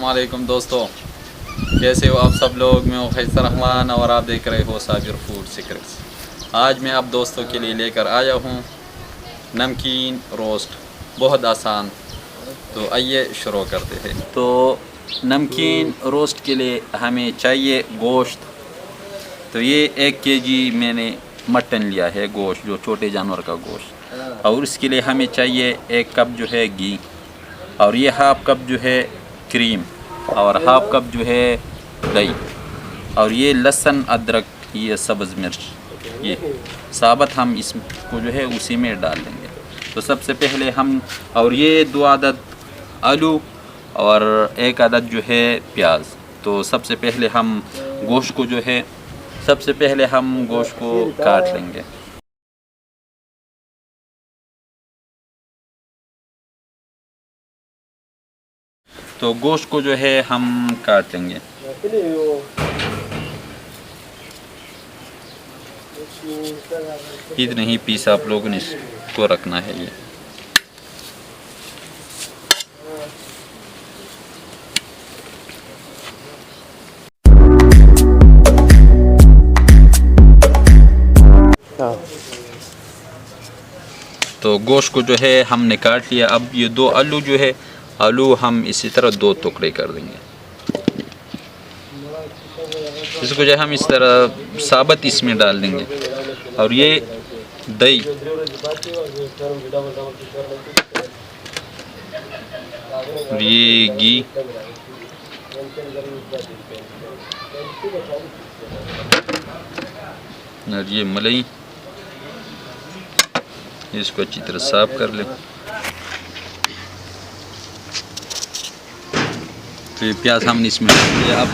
अस्सलामुअलैकुम दोस्तों, कैसे हो आप सब लोग। मैं हूँ खैसर रहमान और आप देख रहे हो साबिर फूड सीक्रेट्स। आज मैं आप दोस्तों के लिए लेकर आया हूँ नमकीन रोस्ट, बहुत आसान। तो आइए शुरू करते हैं। तो नमकीन रोस्ट के लिए हमें चाहिए गोश्त। तो ये 1 केजी मैंने मटन लिया है, गोश्त जो छोटे जानवर का गोश्त। और इसके लिए हमें चाहिए 1 कप जो है घी, और ये हाफ कप जो है क्रीम, और हाफ कप जो है दही, और ये लहसुन अदरक, ये सब्ज़ मिर्च, ये साबत हम इसको जो है उसी में डाल देंगे। तो सबसे पहले हम, और ये 2 अदद आलू और 1 अदद जो है प्याज। तो सबसे पहले हम गोश्त को जो है, सबसे पहले हम गोश्त को काट लेंगे। तो गोश्त को जो है हम काट लेंगे। इतने ही पीस आप लोगों ने इसको रखना है। ये तो गोश्त को जो है हमने काट लिया। अब ये 2 आलू जो है, आलू हम इसी तरह 2 टुकड़े कर देंगे। इसको जो है हम इस तरह साबत इसमें डाल देंगे। और ये दही, ये घी, और ये मलाई, इसको अच्छी तरह साफ कर लें। तो ये प्याज हमने इसमें डाल दिया। अब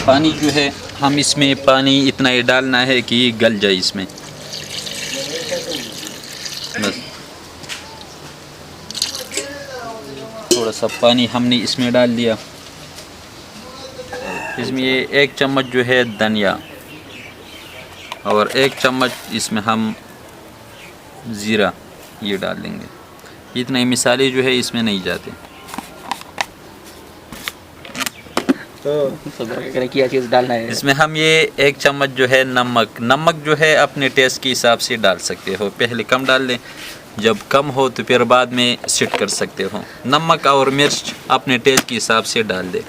पानी जो है हम इसमें पानी इतना ही डालना है कि गल जाए इसमें, बस थोड़ा सा पानी हमने इसमें डाल दिया। इसमें ये 1 चम्मच जो है धनिया, और 1 चम्मच इसमें हम ज़ीरा ये डाल देंगे। इतना ही मिसाले जो है इसमें नहीं जाते। तो क्या चीज़ डालना है इसमें हम ये 1 चम्मच जो है नमक जो है अपने टेस्ट के हिसाब से डाल सकते हो। पहले कम डाल लें, जब कम हो तो फिर बाद में सेट कर सकते हो। नमक और मिर्च अपने टेस्ट के हिसाब से डाल दें।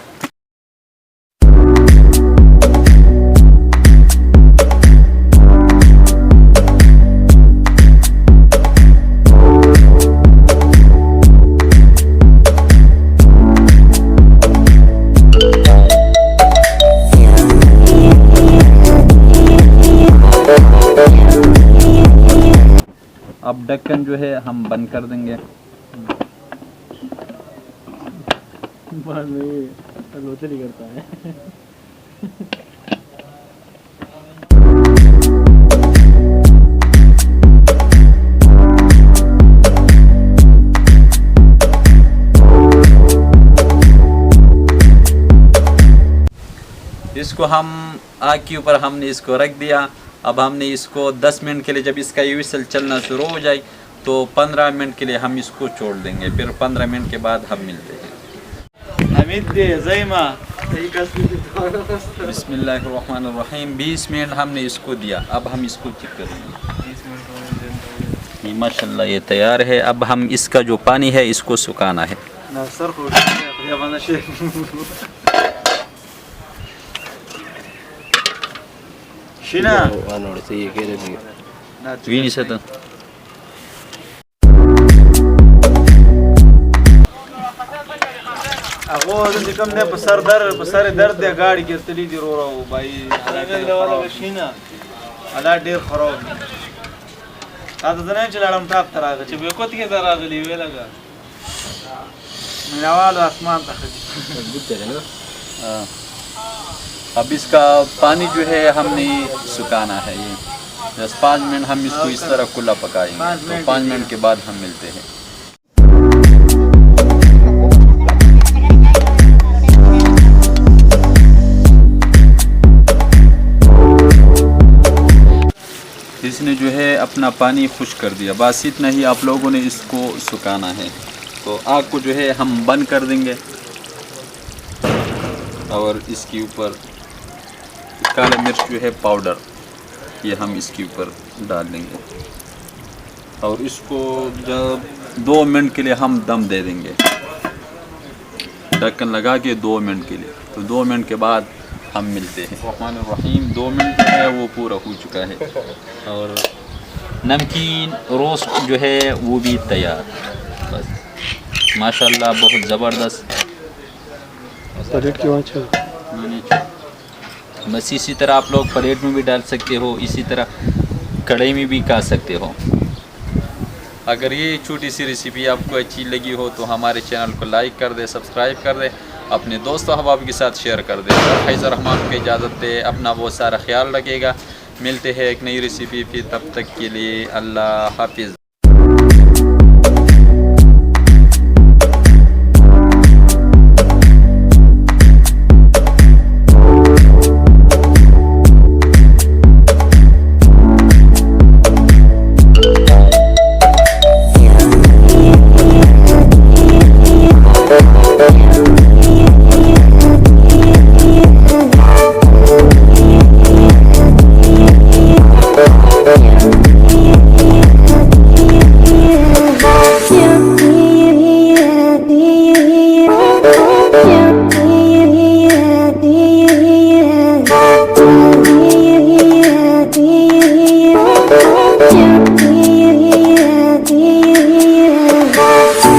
अब ढक्कन जो है हम बंद कर देंगे। लोचल ही करता है। इसको हम आग के ऊपर हमने इसको रख दिया। अब हमने इसको 10 मिनट के लिए, जब इसका ये विसल चलना शुरू हो जाए तो 15 मिनट के लिए हम इसको छोड़ देंगे। फिर 15 मिनट के बाद हम मिलते हैं। बिस्मिल्लाहिर्रहमानिर्रहीम। 20 मिनट हमने इसको दिया। अब हम इसको चेक करेंगे। माशाल्लाह ये तैयार है। अब हम इसका जो पानी है इसको सुखाना है। Shina. Vini satu. Aku nanti kamu nih besar dard dia gaड़ी के तली di रो रहा हूँ भाई। ada dia खराब। आता तो नहीं चला रहा हूँ टाप तरह का। चुप को तीन तरह का लीवे लगा। मेरा वाला आसमान तक। अब इसका पानी जो है हमने सुखाना है। ये 5 मिनट हम इसको इस तरह खुला पकाएंगे। तो 5 मिनट के बाद हम मिलते हैं। इसने जो है अपना पानी खुश कर दिया। बस इतना ही आप लोगों ने इसको सुखाना है। तो आग को जो है हम बंद कर देंगे। और इसके ऊपर काला मिर्च जो है पाउडर, ये हम इसके ऊपर डाल देंगे और इसको जब 2 मिनट के लिए हम दम दे देंगे, ढक्कन लगा के 2 मिनट के लिए। तो 2 मिनट के बाद हम मिलते हैं। रहमानिर्रहीम 2 मिनट जो है वो पूरा हो चुका है और नमकीन रोस्ट जो है वो भी तैयार। बस माशाल्लाह बहुत ज़बरदस्त। प्लेट क्यों अच्छा? बस इसी तरह आप लोग प्लेट में भी डाल सकते हो, इसी तरह कढ़ाई में भी खा सकते हो। अगर ये छोटी सी रेसिपी आपको अच्छी लगी हो तो हमारे चैनल को लाइक कर दे, सब्सक्राइब कर दे, अपने दोस्तों अहबाब के साथ शेयर कर दे। और फैज़र रहमान को इजाज़त दे, अपना बहुत सारा ख्याल रखिएगा। मिलते हैं एक नई रेसिपी फिर, तब तक के लिए अल्लाह हाफिज़।